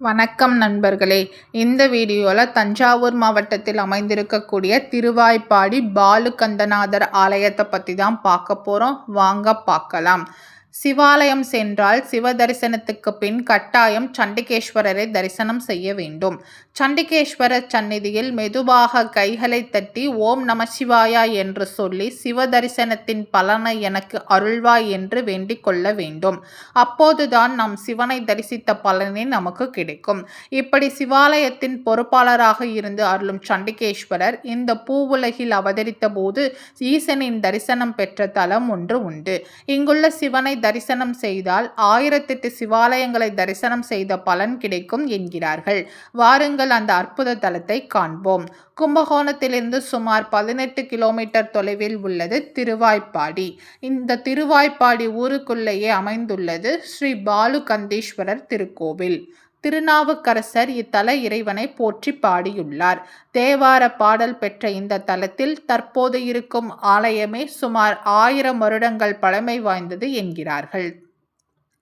வணக்கம் நண்பர்களே. இந்த வீடியோவில் தஞ்சாவூர் மாவட்டத்தில் அமைந்திருக்கக்கூடிய திருவாய்ப்பாடி பாலுகந்தநாதர் ஆலயத்தை பற்றி தான் பார்க்க போகிறோம். வாங்க பார்க்கலாம். சிவாலயம் சென்றால் சிவ தரிசனத்துக்கு பின் கட்டாயம் சண்டிகேஸ்வரரை தரிசனம் செய்ய வேண்டும். சண்டிகேஸ்வரர் சந்நிதியில் மெதுவாக கைகளை தட்டி ஓம் நம சிவாயா என்று சொல்லி சிவ தரிசனத்தின் பலனை எனக்கு அருள்வாய் என்று வேண்டிக் கொள்ள வேண்டும். அப்போதுதான் நாம் சிவனை தரிசித்த பலனே நமக்கு கிடைக்கும். இப்படி சிவாலயத்தின் பொறுப்பாளராக இருந்து அருளும் சண்டிகேஸ்வரர் இந்த பூவுலகில் அவதரித்த போது ஈசனின் தரிசனம் பெற்ற தலம் ஒன்று உண்டு. இங்குள்ள சிவனை தரிசனம் செய்தால் 1008 சிவாலயங்களை தரிசனம் செய்த பலன் கிடைக்கும் என்கிறார்கள். வாருங்கள் அந்த அற்புத தலத்தை காண்போம். கும்பகோணத்திலிருந்து சுமார் 18 கிலோமீட்டர் தொலைவில் உள்ளது திருவாய்ப்பாடி. இந்த திருவாய்ப்பாடி ஊருக்குள்ளேயே அமைந்துள்ளது ஸ்ரீ பாலுகந்தீஸ்வரர் திருக்கோவில். திருநாவுக்கரசர் இத்தல இறைவனை போற்றி பாடியுள்ளார். தேவார பாடல் பெற்ற இந்த தலத்தில் தற்போது இருக்கும் ஆலயமே சுமார் 1000 வருடங்கள் பழமை வாய்ந்தது என்கிறார்கள்.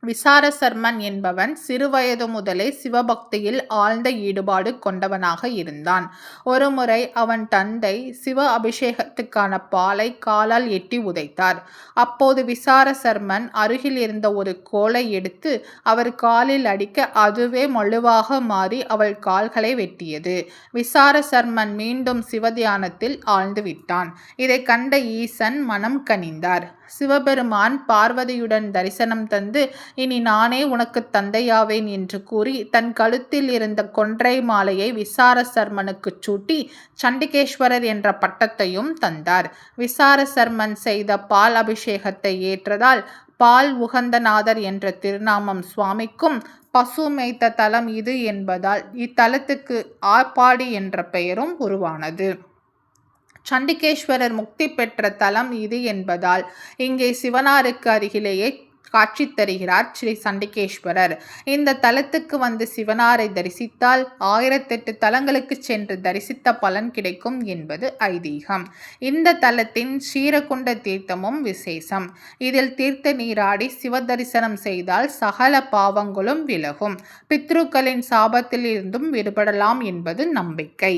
விசாரசர்மன் என்பவன் சிறுவயது முதலே சிவபக்தியில் ஆழ்ந்த ஈடுபாடு கொண்டவனாக இருந்தான். ஒருமுறை அவன் தந்தை சிவ அபிஷேகத்துக்கான பாலை காலால் எட்டி உதைத்தார். அப்போது விசாரசர்மன் அருகில் இருந்த ஒரு கோலை எடுத்து அவர் காலில் அடிக்க அதுவே மழுவாக மாறி அவள் கால்களை வெட்டியது. விசாரசர்மன் மீண்டும் சிவதியானத்தில் ஆழ்ந்து விட்டான். இதை கண்ட ஈசன் மனம் கனிந்தார். சிவபெருமான் பார்வதியுடன் தரிசனம் தந்து இனி நானே உனக்கு தந்தையாவேன் என்று கூறி தன் கழுத்தில் இருந்த கொன்றை மாலையை விசாரசர்மனுக்கு சூட்டி சண்டிகேஸ்வரர் என்ற பட்டத்தையும் தந்தார். விசாரசர்மன் செய்த பால் அபிஷேகத்தை ஏற்றதால் பால் உகந்தநாதர் என்ற திருநாமம் சுவாமிக்கும் பசு மேய்த்த தலம் இது என்பதால் இத்தலத்துக்கு ஆப்பாடி என்ற பெயரும் உருவானது. சண்டிகேஸ்வரர் முக்தி பெற்ற தலம் இது என்பதால் இங்கே சிவனாருக்கு அருகிலேயே காட்சி தருகிறார் ஸ்ரீ சண்டிகேஸ்வரர். இந்த தலத்துக்கு வந்து சிவனாரை தரிசித்தால் 1008 தலங்களுக்கு சென்று தரிசித்த பலன் கிடைக்கும் என்பது ஐதீகம். இந்த தலத்தின் க்ஷீரகுண்ட தீர்த்தமும் விசேஷம். இதில் தீர்த்த நீராடி சிவ தரிசனம் செய்தால் சகல பாவங்களும் விலகும். பித்ருக்களின் சாபத்தில் இருந்தும் விடுபடலாம் என்பது நம்பிக்கை.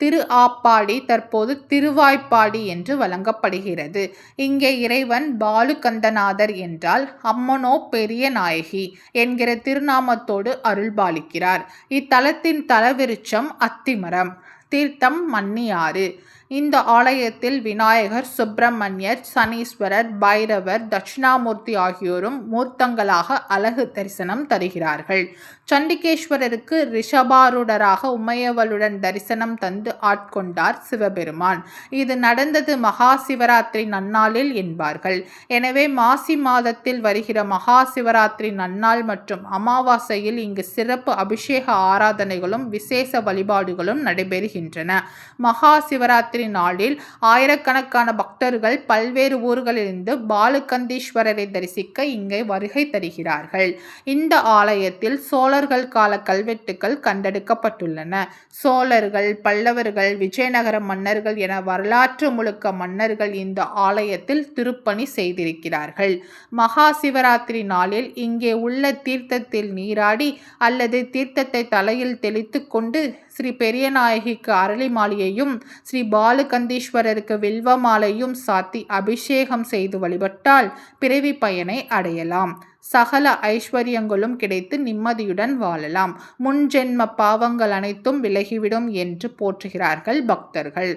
திரு ஆப்பாடி தற்போது திருவாய்ப்பாடி என்று வழங்கப்படுகிறது. இங்கே இறைவன் பாலுகந்தநாதர் என்றால் அம்மனோ பெரிய நாயகி என்கிற திருநாமத்தோடு அருள்பாலிக்கிறார். இத்தலத்தின் தலவிருட்சம் அத்திமரம். தீர்த்தம் மன்னியாறு. இந்த ஆலயத்தில் விநாயகர், சுப்பிரமணியர், சனீஸ்வரர், பைரவர், தட்சிணாமூர்த்தி ஆகியோரும் மூர்த்தங்களாக அழகு தரிசனம் தருகிறார்கள். சண்டிகேஸ்வரருக்கு ரிஷபாரூடராக உமையவளுடன் தரிசனம் தந்து ஆட்கொண்டார் சிவபெருமான். இது நடந்தது மகா சிவராத்திரி நன்னாளில் என்பார்கள். எனவே மாசி மாதத்தில் வருகிற மகா சிவராத்திரி நன்னாள் மற்றும் அமாவாசையில் இங்கு சிறப்பு அபிஷேக ஆராதனைகளும் விசேஷ வழிபாடுகளும் நடைபெறுகின்றன. மகா சிவராத்திரி நாளில் ஆயிரக்கணக்கான பக்தர்கள் பல்வேறு ஊர்களிலிருந்து பாலுகந்தீஸ்வரரை தரிசிக்க இங்கே வருகை தருகிறார்கள். இந்த ஆலயத்தில் சோழர்கள் கால கல்வெட்டுக்கள் கண்டெடுக்கப்பட்டுள்ளன. சோழர்கள், பல்லவர்கள், விஜயநகர மன்னர்கள் என வரலாற்று முழுக்க மன்னர்கள் இந்த ஆலயத்தில் திருப்பணி செய்திருக்கிறார்கள். மகா சிவராத்திரி நாளில் இங்கே உள்ள தீர்த்தத்தில் நீராடி அல்லது தீர்த்தத்தை தலையில் தெளித்து கொண்டு ஸ்ரீ பெரியநாயகிக்கு அரளி மாலையையும் ஸ்ரீ பாலுகந்தீஸ்வரருக்கு வில்வ மாலையும் சாத்தி அபிஷேகம் செய்து வழிபட்டால் பிறவி பயனை அடையலாம். சகல ஐஸ்வர்யங்களும் கிடைத்து நிம்மதியுடன் வாழலாம். முன்ஜென்ம பாவங்கள் அனைத்தும் விலகிவிடும் என்று போற்றுகிறார்கள் பக்தர்கள்.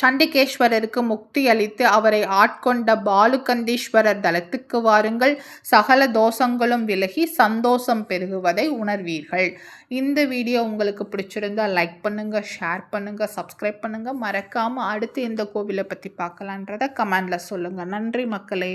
சண்டிகேஸ்வரருக்கு முக்தி அளித்து அவரை ஆட்கொண்ட பாலுகந்தீஸ்வரர் தலத்துக்கு வாருங்கள். சகல தோஷங்களும் விலகி சந்தோஷம் பெருகுவதை உணர்வீர்கள். இந்த வீடியோ உங்களுக்கு பிடிச்சிருந்தா லைக் பண்ணுங்க, ஷேர் பண்ணுங்க, சப்ஸ்கிரைப் பண்ணுங்க. மறக்காம அடுத்து எந்த கோவிலை பற்றி பார்க்கலான்றதை கமெண்ட்ல சொல்லுங்க. நன்றி மக்களே.